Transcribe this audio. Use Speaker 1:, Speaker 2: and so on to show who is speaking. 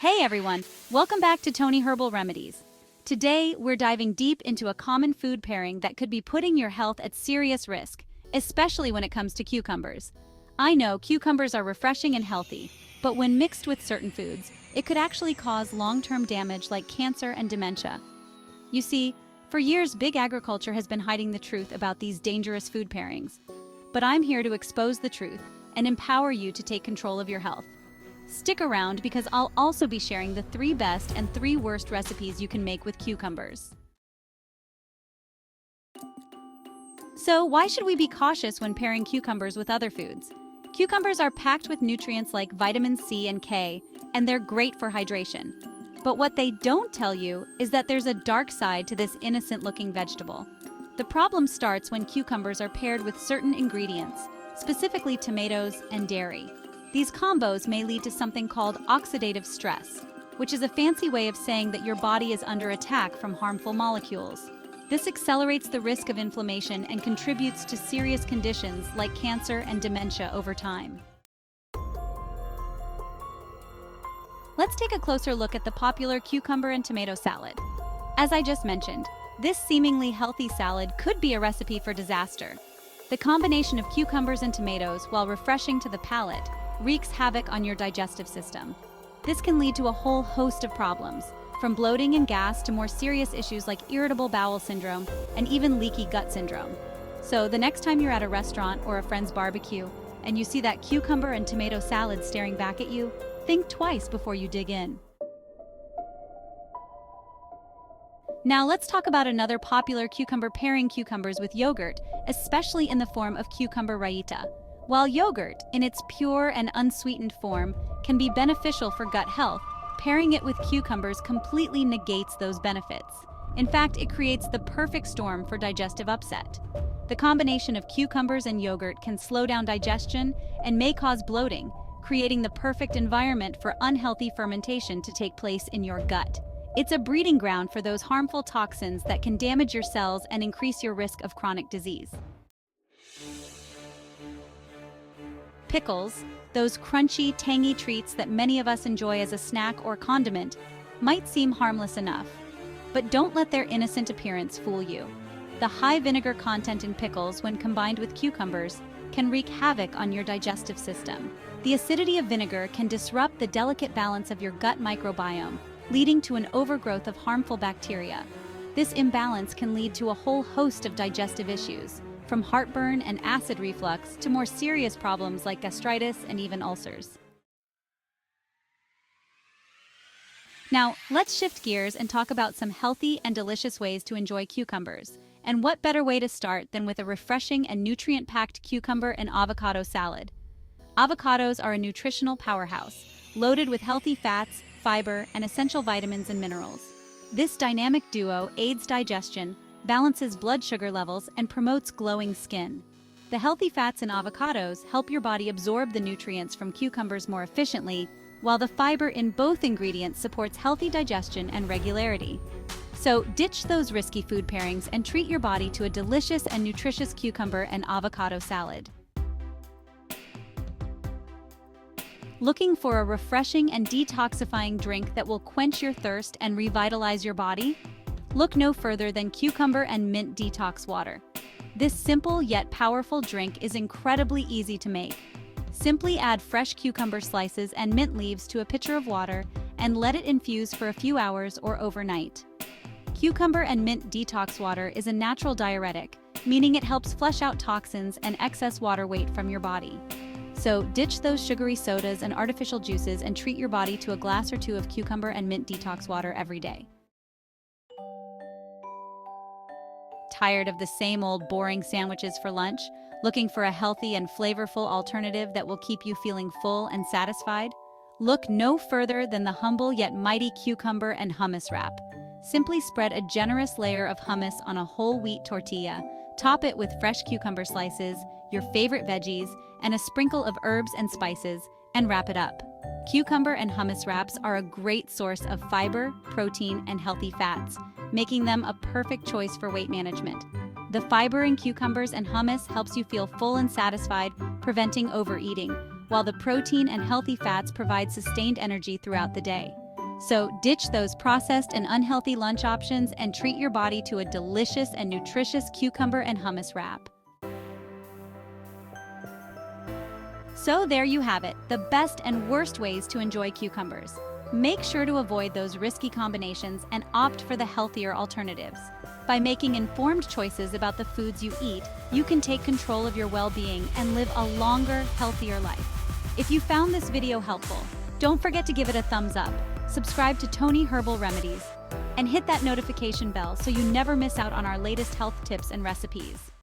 Speaker 1: Hey everyone, welcome back to Tony Herbal Remedies. Today, we're diving deep into a common food pairing that could be putting your health at serious risk, especially when it comes to cucumbers. I know cucumbers are refreshing and healthy, but when mixed with certain foods, it could actually cause long-term damage like cancer and dementia. You see, for years, big agriculture has been hiding the truth about these dangerous food pairings. But I'm here to expose the truth and empower you to take control of your health. Stick around because I'll also be sharing the 3 best and 3 worst recipes you can make with cucumbers. So, why should we be cautious when pairing cucumbers with other foods? Cucumbers are packed with nutrients like vitamin C and K, and they're great for hydration. But what they don't tell you is that there's a dark side to this innocent-looking vegetable. The problem starts when cucumbers are paired with certain ingredients, specifically tomatoes and dairy. These combos may lead to something called oxidative stress, which is a fancy way of saying that your body is under attack from harmful molecules. This accelerates the risk of inflammation and contributes to serious conditions like cancer and dementia over time. Let's take a closer look at the popular cucumber and tomato salad. As I just mentioned, this seemingly healthy salad could be a recipe for disaster. The combination of cucumbers and tomatoes, while refreshing to the palate, wreaks havoc on your digestive system. This can lead to a whole host of problems, from bloating and gas to more serious issues like irritable bowel syndrome and even leaky gut syndrome. So the next time you're at a restaurant or a friend's barbecue and you see that cucumber and tomato salad staring back at you, think twice before you dig in. Now let's talk about another popular cucumber pairing: cucumbers with yogurt, especially in the form of cucumber raita. While yogurt, in its pure and unsweetened form, can be beneficial for gut health, pairing it with cucumbers completely negates those benefits. In fact, it creates the perfect storm for digestive upset. The combination of cucumbers and yogurt can slow down digestion and may cause bloating, creating the perfect environment for unhealthy fermentation to take place in your gut. It's a breeding ground for those harmful toxins that can damage your cells and increase your risk of chronic disease. Pickles, those crunchy, tangy treats that many of us enjoy as a snack or condiment, might seem harmless enough. But don't let their innocent appearance fool you. The high vinegar content in pickles, when combined with cucumbers, can wreak havoc on your digestive system. The acidity of vinegar can disrupt the delicate balance of your gut microbiome, leading to an overgrowth of harmful bacteria. This imbalance can lead to a whole host of digestive issues, from heartburn and acid reflux to more serious problems like gastritis and even ulcers. Now, let's shift gears and talk about some healthy and delicious ways to enjoy cucumbers. And what better way to start than with a refreshing and nutrient-packed cucumber and avocado salad? Avocados are a nutritional powerhouse, loaded with healthy fats, fiber, and essential vitamins and minerals. This dynamic duo aids digestion, balances blood sugar levels, and promotes glowing skin. The healthy fats in avocados help your body absorb the nutrients from cucumbers more efficiently, while the fiber in both ingredients supports healthy digestion and regularity. So ditch those risky food pairings and treat your body to a delicious and nutritious cucumber and avocado salad. Looking for a refreshing and detoxifying drink that will quench your thirst and revitalize your body? Look no further than cucumber and mint detox water. This simple yet powerful drink is incredibly easy to make. Simply add fresh cucumber slices and mint leaves to a pitcher of water and let it infuse for a few hours or overnight. Cucumber and mint detox water is a natural diuretic, meaning it helps flush out toxins and excess water weight from your body. So ditch those sugary sodas and artificial juices and treat your body to a glass or 2 of cucumber and mint detox water every day. Tired of the same old boring sandwiches for lunch? Looking for a healthy and flavorful alternative that will keep you feeling full and satisfied? Look no further than the humble yet mighty cucumber and hummus wrap. Simply spread a generous layer of hummus on a whole wheat tortilla, top it with fresh cucumber slices, your favorite veggies, and a sprinkle of herbs and spices, and wrap it up. Cucumber and hummus wraps are a great source of fiber, protein, and healthy fats, making them a perfect choice for weight management. The fiber in cucumbers and hummus helps you feel full and satisfied, preventing overeating, while the protein and healthy fats provide sustained energy throughout the day. So ditch those processed and unhealthy lunch options and treat your body to a delicious and nutritious cucumber and hummus wrap. So there you have it, the best and worst ways to enjoy cucumbers. Make sure to avoid those risky combinations and opt for the healthier alternatives. By making informed choices about the foods you eat, you can take control of your well-being and live a longer, healthier life. If you found this video helpful, don't forget to give it a thumbs up, subscribe to Tony Herbal Remedies, and hit that notification bell so you never miss out on our latest health tips and recipes.